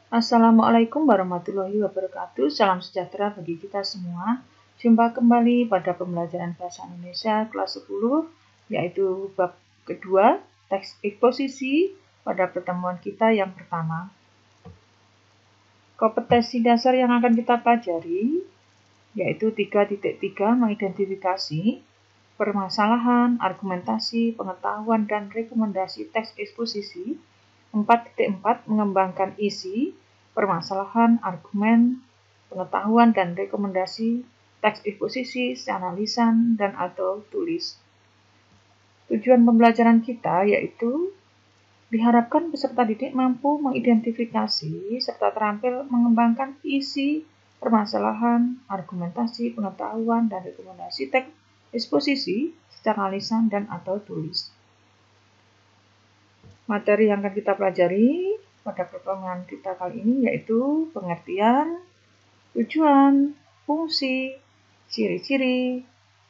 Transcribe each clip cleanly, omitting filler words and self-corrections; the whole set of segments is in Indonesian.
Assalamualaikum warahmatullahi wabarakatuh. Salam sejahtera bagi kita semua. Jumpa kembali pada pembelajaran Bahasa Indonesia kelas 10, yaitu bab kedua, teks eksposisi pada pertemuan kita yang pertama. Kompetensi dasar yang akan kita pelajari, yaitu 3.3 mengidentifikasi permasalahan, argumentasi, pengetahuan, dan rekomendasi teks eksposisi. 4.4 mengembangkan isi, permasalahan, argumen, pengetahuan, dan rekomendasi teks eksposisi secara lisan dan atau tulis. Tujuan pembelajaran kita yaitu diharapkan peserta didik mampu mengidentifikasi serta terampil mengembangkan isi, permasalahan, argumentasi, pengetahuan, dan rekomendasi teks eksposisi secara lisan dan atau tulis. Materi yang akan kita pelajari pada pertemuan kita kali ini yaitu pengertian, tujuan, fungsi, ciri-ciri,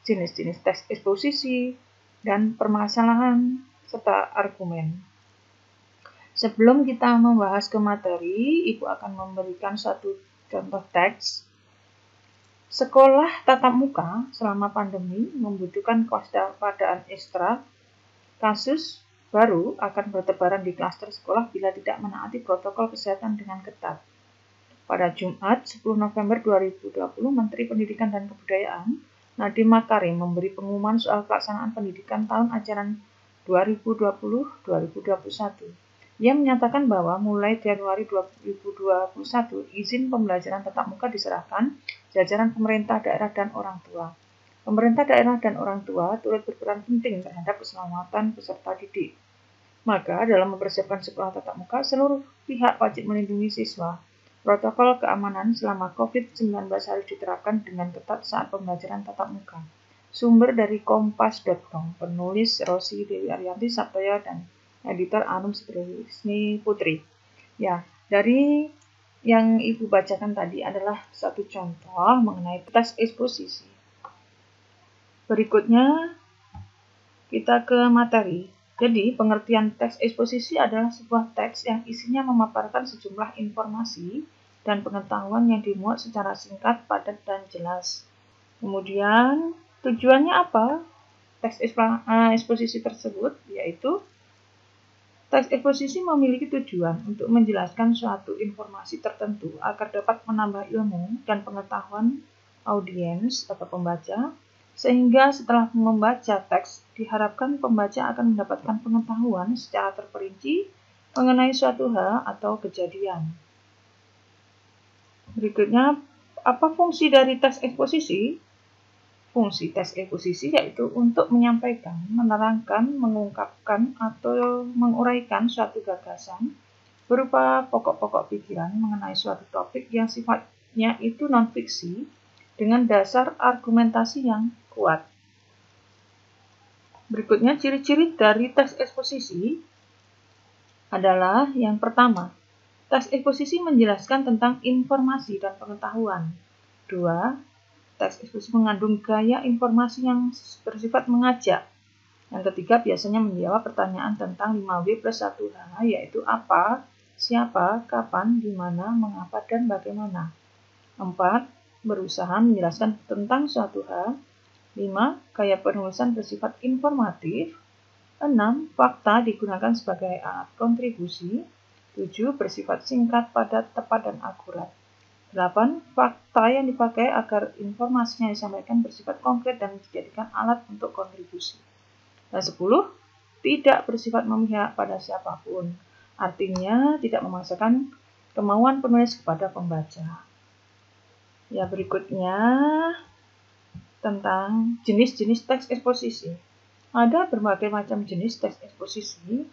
jenis-jenis teks eksposisi, dan permasalahan serta argumen. Sebelum kita membahas ke materi, Ibu akan memberikan satu contoh teks. Sekolah tatap muka selama pandemi membutuhkan kewaspadaan ekstra. Kasus baru akan bertebaran di klaster sekolah bila tidak menaati protokol kesehatan dengan ketat. Pada Jumat 10 November 2020, Menteri Pendidikan dan Kebudayaan Nadiem Makarim memberi pengumuman soal pelaksanaan pendidikan tahun ajaran 2020-2021. Ia menyatakan bahwa mulai Januari 2021, izin pembelajaran tatap muka diserahkan jajaran pemerintah daerah dan orang tua. Pemerintah daerah dan orang tua turut berperan penting terhadap keselamatan peserta didik. Maka, dalam mempersiapkan sekolah tatap muka, seluruh pihak wajib melindungi siswa. Protokol keamanan selama COVID-19 harus diterapkan dengan ketat saat pembelajaran tatap muka. Sumber dari kompas.com, penulis Rosi Dewi Ariyanti Saptoyo dan editor Anum Sri Putri. Ya, dari yang Ibu bacakan tadi adalah satu contoh mengenai teks eksposisi. Berikutnya, kita ke materi. Jadi, pengertian teks eksposisi adalah sebuah teks yang isinya memaparkan sejumlah informasi dan pengetahuan yang dimuat secara singkat, padat, dan jelas. Kemudian, tujuannya apa? Teks eksposisi tersebut, yaitu teks eksposisi memiliki tujuan untuk menjelaskan suatu informasi tertentu agar dapat menambah ilmu dan pengetahuan audiens atau pembaca, sehingga setelah membaca teks, diharapkan pembaca akan mendapatkan pengetahuan secara terperinci mengenai suatu hal atau kejadian. Berikutnya, apa fungsi dari teks eksposisi? Fungsi teks eksposisi yaitu untuk menyampaikan, menerangkan, mengungkapkan, atau menguraikan suatu gagasan berupa pokok-pokok pikiran mengenai suatu topik yang sifatnya itu non-fiksi dengan dasar argumentasi yang kuat. Berikutnya, ciri-ciri dari teks eksposisi adalah yang pertama, teks eksposisi menjelaskan tentang informasi dan pengetahuan. 2. Teks eksposisi mengandung gaya informasi yang bersifat mengajak. Yang ketiga, biasanya menjawab pertanyaan tentang 5W+1H, yaitu apa, siapa, kapan, di mana, mengapa, dan bagaimana. 4. Berusaha menjelaskan tentang suatu hal. 5. Gaya penulisan bersifat informatif. 6. Fakta digunakan sebagai alat kontribusi. 7. Bersifat singkat, padat, tepat, dan akurat. 8. Fakta yang dipakai agar informasinya disampaikan bersifat konkret dan dijadikan alat untuk kontribusi. Dan 10. Tidak bersifat memihak pada siapapun. Artinya tidak memaksakan kemauan penulis kepada pembaca. Ya, berikutnya tentang jenis-jenis teks eksposisi. Ada berbagai macam jenis teks eksposisi.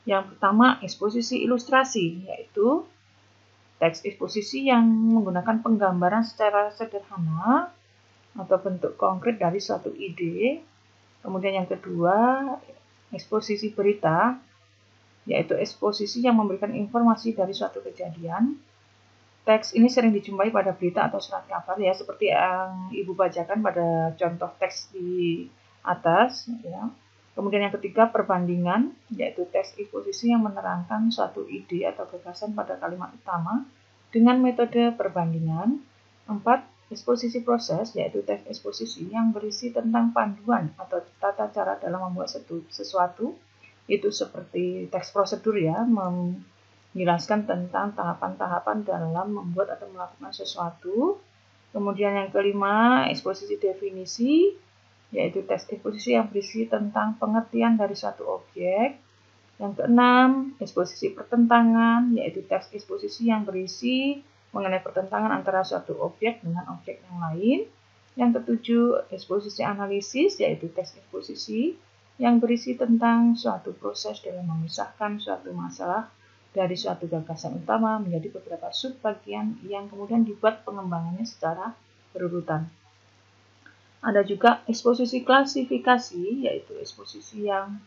Yang pertama, eksposisi ilustrasi, yaitu teks eksposisi yang menggunakan penggambaran secara sederhana atau bentuk konkret dari suatu ide. Kemudian yang kedua, eksposisi berita, yaitu eksposisi yang memberikan informasi dari suatu kejadian. Teks ini sering dijumpai pada berita atau surat kabar, ya, seperti yang Ibu bacakan pada contoh teks di atas. Ya. Kemudian yang ketiga, perbandingan, yaitu teks eksposisi yang menerangkan suatu ide atau gagasan pada kalimat utama dengan metode perbandingan. 4. Eksposisi proses, yaitu teks eksposisi yang berisi tentang panduan atau tata cara dalam membuat sesuatu, itu seperti teks prosedur ya, menjelaskan tentang tahapan-tahapan dalam membuat atau melakukan sesuatu. Kemudian yang kelima, eksposisi definisi, yaitu teks eksposisi yang berisi tentang pengertian dari suatu objek. Yang keenam, eksposisi pertentangan, yaitu teks eksposisi yang berisi mengenai pertentangan antara suatu objek dengan objek yang lain. Yang ketujuh, eksposisi analisis, yaitu teks eksposisi yang berisi tentang suatu proses dalam memisahkan suatu masalah dari suatu gagasan utama menjadi beberapa subbagian yang kemudian dibuat pengembangannya secara berurutan. Ada juga eksposisi klasifikasi, yaitu eksposisi yang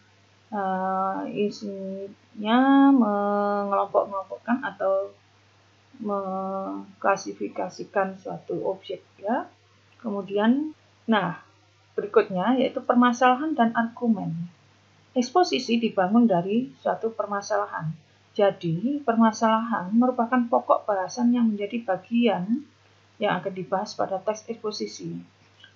isinya mengelompok-kelompokkan atau mengklasifikasikan suatu objek ya. Kemudian, berikutnya yaitu permasalahan dan argumen. Eksposisi dibangun dari suatu permasalahan. Jadi, permasalahan merupakan pokok bahasan yang menjadi bagian yang akan dibahas pada teks eksposisi.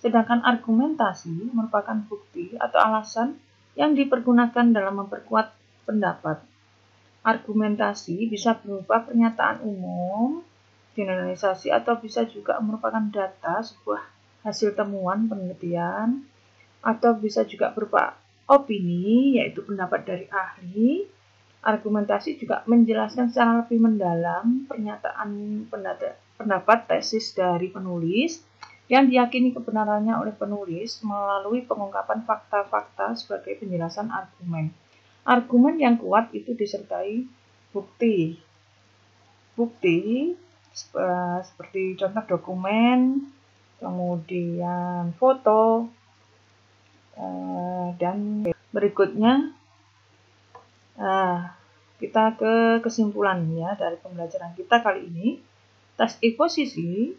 Sedangkan argumentasi merupakan bukti atau alasan yang dipergunakan dalam memperkuat pendapat. Argumentasi bisa berupa pernyataan umum, generalisasi, atau bisa juga merupakan data, sebuah hasil temuan penelitian, atau bisa juga berupa opini, yaitu pendapat dari ahli. Argumentasi juga menjelaskan secara lebih mendalam pendapat tesis dari penulis yang diyakini kebenarannya oleh penulis melalui pengungkapan fakta-fakta sebagai penjelasan argumen. Argumen yang kuat itu disertai bukti. Bukti seperti contoh dokumen, kemudian foto, dan berikutnya kita ke kesimpulan ya dari pembelajaran kita kali ini. Teks eksposisi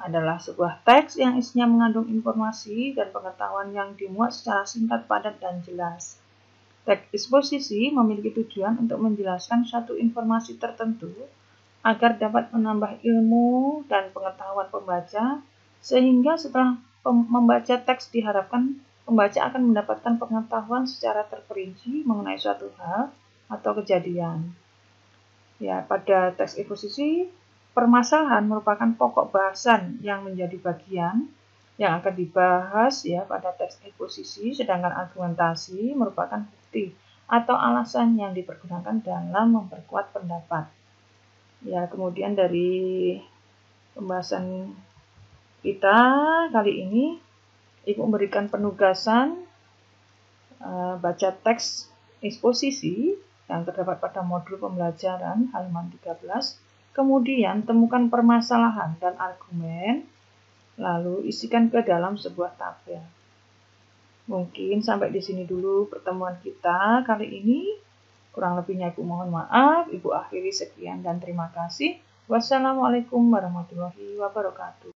adalah sebuah teks yang isinya mengandung informasi dan pengetahuan yang dimuat secara singkat, padat, dan jelas. Teks eksposisi memiliki tujuan untuk menjelaskan suatu informasi tertentu agar dapat menambah ilmu dan pengetahuan pembaca, sehingga setelah membaca teks diharapkan pembaca akan mendapatkan pengetahuan secara terperinci mengenai suatu hal atau kejadian. Ya, pada teks eksposisi, permasalahan merupakan pokok bahasan yang menjadi bagian yang akan dibahas ya pada teks eksposisi, sedangkan argumentasi merupakan bukti atau alasan yang dipergunakan dalam memperkuat pendapat. Ya, kemudian dari pembahasan kita kali ini, Ibu memberikan penugasan baca teks eksposisi yang terdapat pada modul pembelajaran halaman 13, kemudian temukan permasalahan dan argumen, lalu isikan ke dalam sebuah tabel. Mungkin sampai di sini dulu pertemuan kita kali ini. Kurang lebihnya Ibu mohon maaf. Ibu akhiri sekian dan terima kasih. Wassalamualaikum warahmatullahi wabarakatuh.